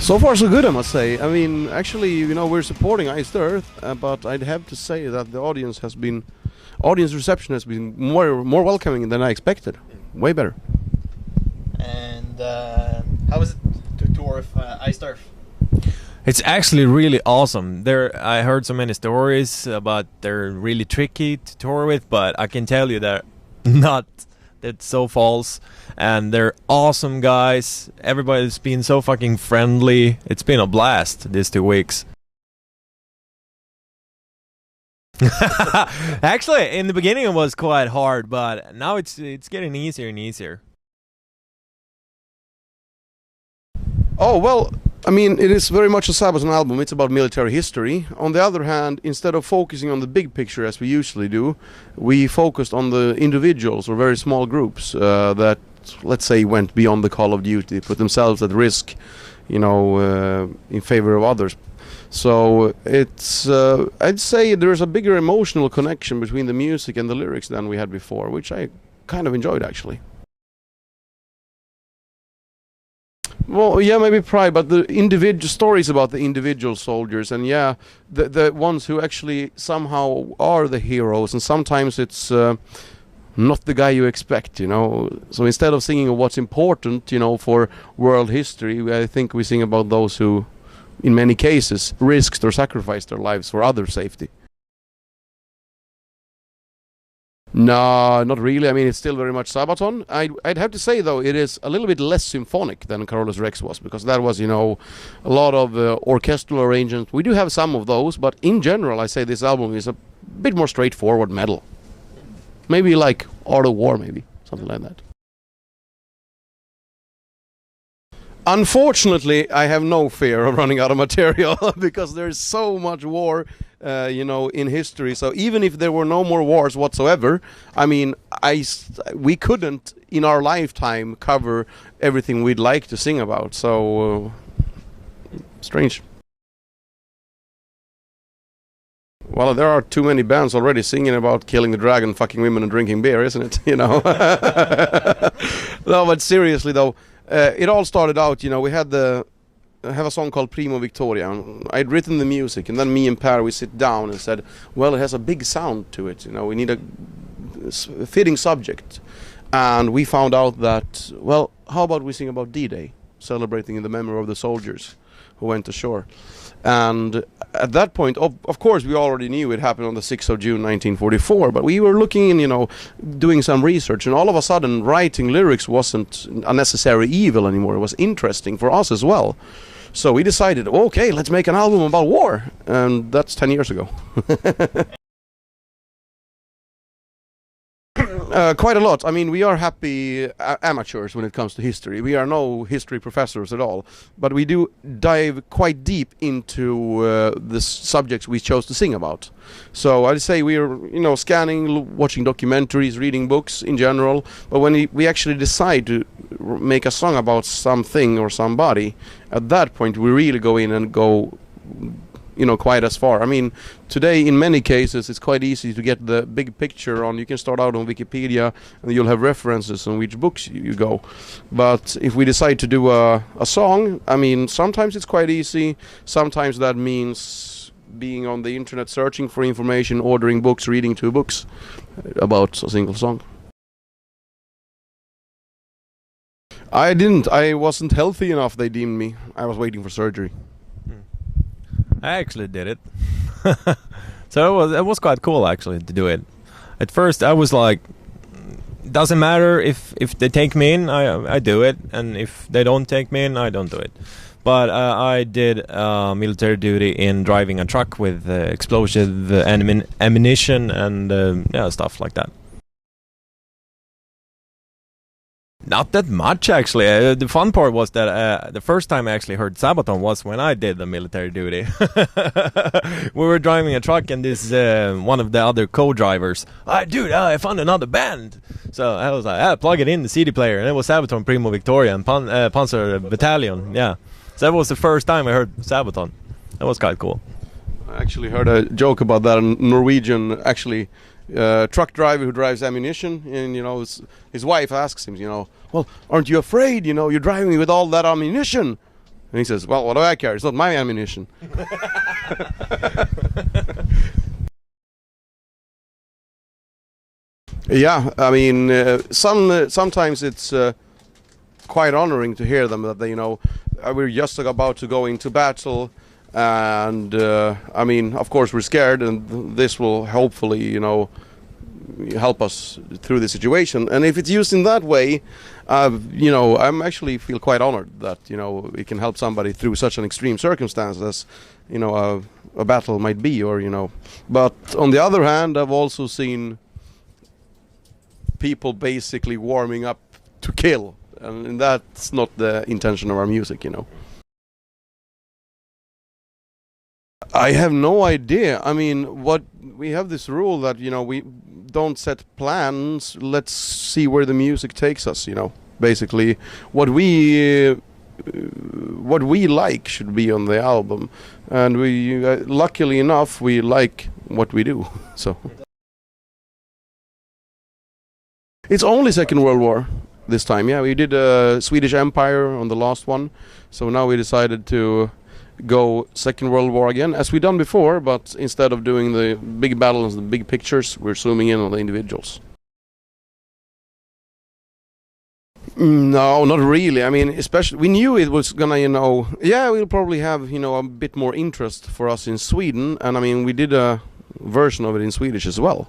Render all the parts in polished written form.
So far so good, I must say. I mean, actually, you know, we're supporting Iced Earth, but I'd have to say that the audience reception has been more welcoming than I expected. Way better. And how was it to tour with Iced Earth? It's actually really awesome. I heard so many stories about they're really tricky to tour with, but I can tell you they're not. That's so false. And they're awesome guys. Everybody's been so fucking friendly. It's been a blast these 2 weeks. Actually, in the beginning it was quite hard, but now it's getting easier and easier. Oh, well, I mean, it is very much a Sabaton album. It's about military history. On the other hand, instead of focusing on the big picture as we usually do, we focused on the individuals or very small groups that, let's say, went beyond the call of duty, put themselves at risk, you know, in favor of others. So it's, I'd say there's a bigger emotional connection between the music and the lyrics than we had before, which I kind of enjoyed, actually. Well, yeah, maybe pride, but the individual stories about the individual soldiers, and yeah, the ones who actually somehow are the heroes, and sometimes it's not the guy you expect, you know. So instead of singing of what's important, you know, for world history, I think we sing about those who, in many cases, risked or sacrificed their lives for other safety. No, not really. I mean, it's still very much Sabaton. I'd have to say, though, it is a little bit less symphonic than Carolus Rex was, because that was, you know, a lot of orchestral arrangements. We do have some of those, but in general, I say this album is a bit more straightforward metal. Maybe like Art of War, maybe, something like that. Unfortunately, I have no fear of running out of material because there's so much war, you know, in history. So even if there were no more wars whatsoever, I mean, we couldn't in our lifetime cover everything we'd like to sing about. So strange. Well, there are too many bands already singing about killing the dragon, fucking women, and drinking beer, isn't it? You know. No, but seriously though. It all started out, you know, we had have a song called Primo Victoria. I'd written the music, and then me and Per, we sit down and said, well, it has a big sound to it, you know, we need a fitting subject. And we found out that, well, how about we sing about D-Day, celebrating the memory of the soldiers who went ashore. And at that point, of course, we already knew it happened on the 6th of June 1944, but we were looking in, you know, doing some research, and all of a sudden writing lyrics wasn't a necessary evil anymore. It was interesting for us as well. So we decided, okay, let's make an album about war, and that's 10 years ago. Quite a lot. I mean, we are happy amateurs when it comes to history. We are no history professors at all, but we do dive quite deep into the subjects we chose to sing about. So I'd say we are, you know, scanning, watching documentaries, reading books in general. But when we actually decide to make a song about something or somebody, at that point we really go in and go, you know, quite as far. I mean, today in many cases it's quite easy to get the big picture on. You can start out on Wikipedia and you'll have references on which books you go. But if we decide to do a song, I mean, sometimes it's quite easy. Sometimes that means being on the internet searching for information, ordering books, reading 2 books about a single song. I wasn't healthy enough, they deemed me. I was waiting for surgery. I actually did it. So it was quite cool actually to do it. At first I was like, doesn't matter if they take me in, I do it, and if they don't take me in, I don't do it. But I did military duty in driving a truck with explosive ammunition and yeah, stuff like that. Not that much, actually. The fun part was that the first time I actually heard Sabaton was when I did the military duty. We were driving a truck, and this one of the other co-drivers, dude, I found another band. So I was like, plug it in the CD player, and it was Sabaton, Primo Victoria, and Panzer Battalion. Yeah, so that was the first time I heard Sabaton. That was quite cool. I actually heard a joke about that. A Norwegian, actually, truck driver who drives ammunition, and you know, his wife asks him, you know, well, aren't you afraid, you know, you're driving with all that ammunition? And he says, well, what do I care? It's not my ammunition. Yeah, I mean, sometimes it's quite honoring to hear them that they, we're just about to go into battle, and I mean, of course, we're scared, and this will hopefully, help us through the situation. And if it's used in that way, I'm actually feel quite honored that it can help somebody through such an extreme circumstance as a battle might be, or But on the other hand, I've also seen people basically warming up to kill, and that's not the intention of our music. I have no idea. I mean, what we have this rule that we don't set plans. Let's see where the music takes us. Basically, what we like should be on the album, and we luckily enough we like what we do. So it's only Second World War this time. Yeah, we did Swedish Empire on the last one, so now we decided to go Second World War again, as we done before, but instead of doing the big battles, the big pictures, we're zooming in on the individuals. No, not really. I mean, especially we knew it was gonna, we'll probably have, a bit more interest for us in Sweden, and I mean, we did a version of it in Swedish as well.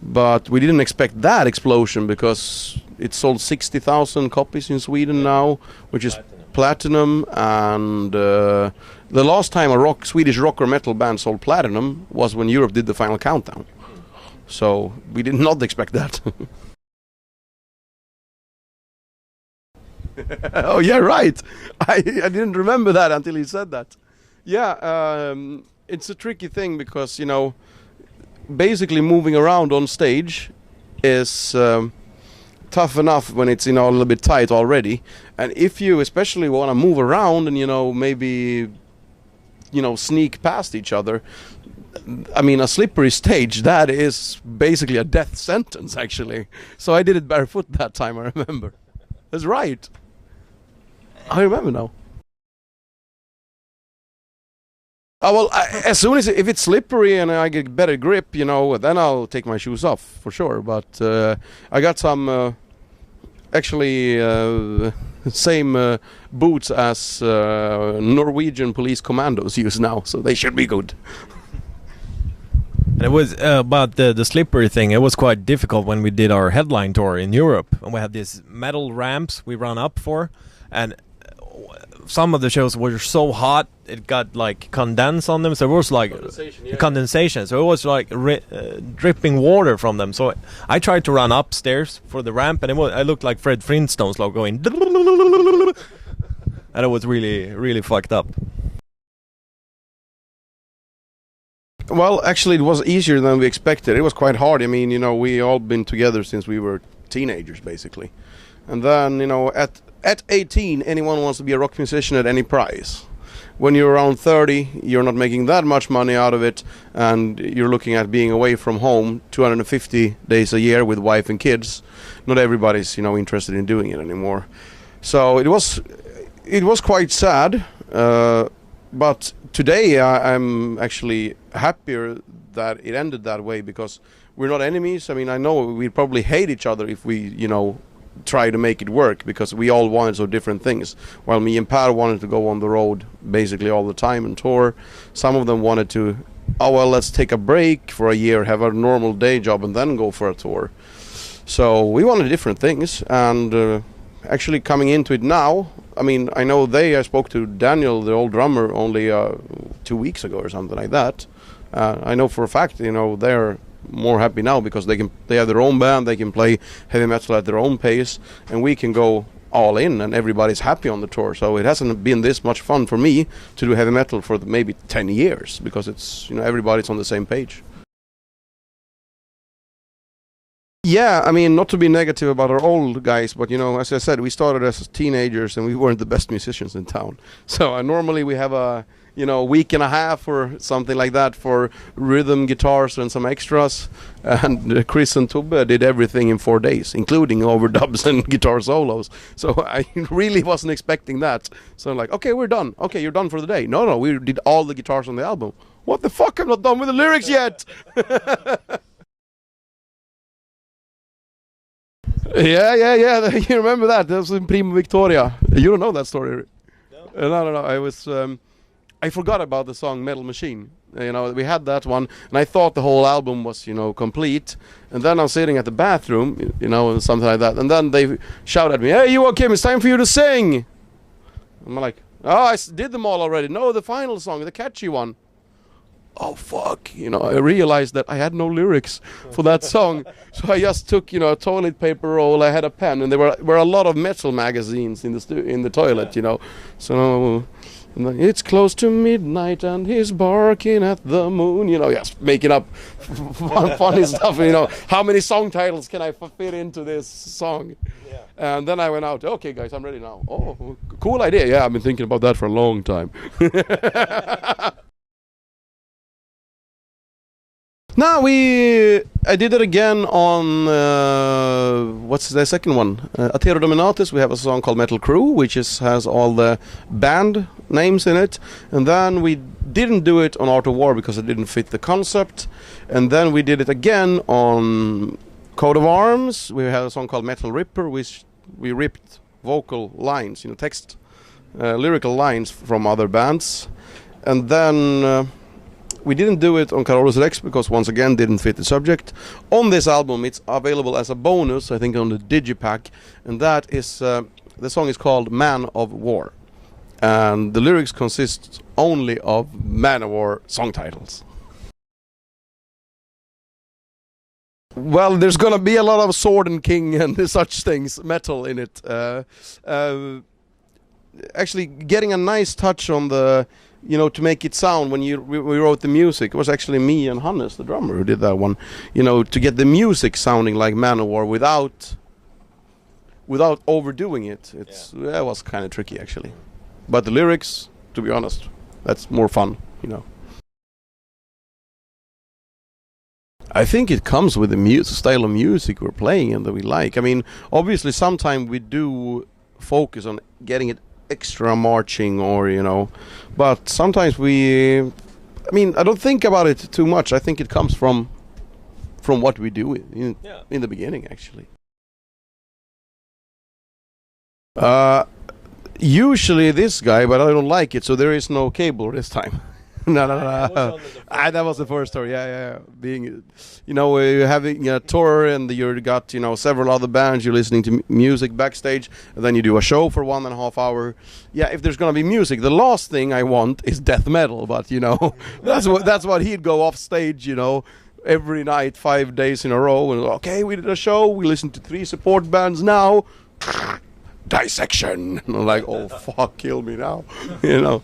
But we didn't expect that explosion, because it sold 60,000 copies in Sweden now, which is platinum. And the last time a Swedish rock or metal band sold platinum was when Europe did the final countdown. So we did not expect that. Oh yeah, right. I didn't remember that until he said that. Yeah, it's a tricky thing because basically moving around on stage is tough enough when it's a little bit tight already, and if you especially want to move around and maybe sneak past each other, I mean, a slippery stage, that is basically a death sentence actually. So I did it barefoot that time, I remember. That's right, I remember now. Oh, well, as soon as if it's slippery and I get better grip, then I'll take my shoes off for sure. But I got some actually same boots as Norwegian police commandos use now, so they should be good. And it was about the slippery thing. It was quite difficult when we did our headline tour in Europe, and we had these metal ramps we ran up for, and some of the shows were so hot it got like condensed on them, so it was like condensation. So it was like dripping water from them. So I tried to run upstairs for the ramp, and I looked like Fred Flintstone's like going, and it was really fucked up. Well, actually, it was easier than we expected. It was quite hard. I mean, we all been together since we were teenagers, basically, and then at 18, anyone wants to be a rock musician at any price. When you're around 30, you're not making that much money out of it, and you're looking at being away from home 250 days a year with wife and kids. Not everybody's, interested in doing it anymore. So it was quite sad. But today I'm actually happier that it ended that way, because we're not enemies. I mean, I know we'd probably hate each other if we, try to make it work, because we all wanted so different things. While me and Per wanted to go on the road basically all the time and tour, some of them wanted to, let's take a break for a year, have a normal day job, and then go for a tour. So we wanted different things, and actually coming into it now, I mean, I know I spoke to Daniel, the old drummer, only 2 weeks ago or something like that. I know for a fact, they're more happy now because they have their own band, they can play heavy metal at their own pace, and we can go all in, and everybody's happy on the tour. So it hasn't been this much fun for me to do heavy metal for maybe 10 years, because it's everybody's on the same page. Yeah, I mean, not to be negative about our old guys, but as I said, we started as teenagers and we weren't the best musicians in town. So normally we have a you know, a week and a half or something like that for rhythm guitars and some extras. And Chris and Tubbe did everything in 4 days, including overdubs and guitar solos. So I really wasn't expecting that. So I'm like, okay, we're done. Okay, you're done for the day. No, we did all the guitars on the album. What the fuck? I'm not done with the lyrics yet. Yeah. You remember that? That was in Primo Victoria. You don't know that story? No. I was... I forgot about the song Metal Machine. You know, we had that one, and I thought the whole album was, you know, complete. And then I'm sitting at the bathroom, you know, something like that. And then they shout at me, "Hey, Joakim, it's time for you to sing." I'm like, "Oh, I did them all already." "No, the final song, the catchy one." Oh, fuck. You know, I realized that I had no lyrics for that song. So I just took, you know, a toilet paper roll. I had a pen, and there were a lot of metal magazines in the toilet, you know. So... It's close to midnight and he's barking at the moon. You know, yes, making up funny stuff. You know, how many song titles can I fit into this song? Yeah. And then I went out. Okay, guys, I'm ready now. Oh, cool idea. Yeah, I've been thinking about that for a long time. No, I did it again on, what's the second one? Atero Dominatus. We have a song called Metal Crew, which has all the band names in it. And then we didn't do it on Art of War because it didn't fit the concept. And then we did it again on Coat of Arms. We had a song called Metal Ripper, which we ripped vocal lines, you know, text, lyrical lines from other bands. And then... we didn't do it on Carolus Rex because once again didn't fit the subject. On this album it's available as a bonus, I think on the Digipack, and that is the song is called Man of War. And the lyrics consist only of Manowar song titles. Well, there's gonna be a lot of Sword and King and such things, metal in it. Actually getting a nice touch on the, you know, to make it sound when we wrote the music. It was actually me and Hannes, the drummer, who did that one. You know, to get the music sounding like Manowar without overdoing it. That was kind of tricky actually. But the lyrics, to be honest, that's more fun, you know. I think it comes with the style of music we're playing and that we like. I mean, obviously sometimes we do focus on getting it extra marching, or you know, but sometimes I mean, I don't think about it too much. I think it comes from what we do in the beginning actually. Usually this guy, but I don't like it, so there is no cable this time. No. That was the first story. Yeah. Being, you know, you're having a tour and you got, you know, several other bands. You're listening to music backstage, and then you do a show for 1.5 hours. Yeah, if there's gonna be music, the last thing I want is death metal. But you know, that's what he'd go off stage, you know, every night, 5 days in a row. And okay, we did a show. We listened to 3 support bands now. Dissection. And I'm like, oh fuck, kill me now, you know.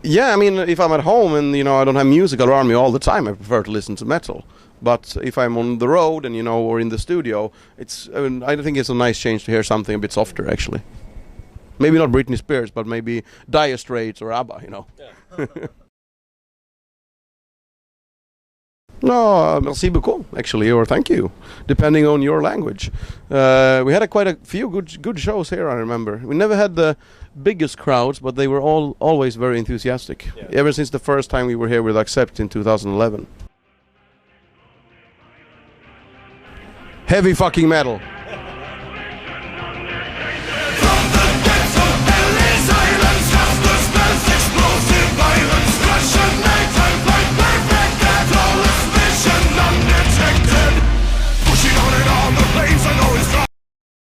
Yeah, I mean, if I'm at home and, you know, I don't have music around me all the time, I prefer to listen to metal. But if I'm on the road and, you know, or in the studio, I think it's a nice change to hear something a bit softer, actually. Maybe not Britney Spears, but maybe Dire Straits or ABBA, you know. Yeah. No, merci beaucoup, actually, or thank you, depending on your language. We had quite a few good shows here, I remember. We never had the biggest crowds, but they were always very enthusiastic. Yeah. Ever since the first time we were here with Accept in 2011. Heavy fucking metal.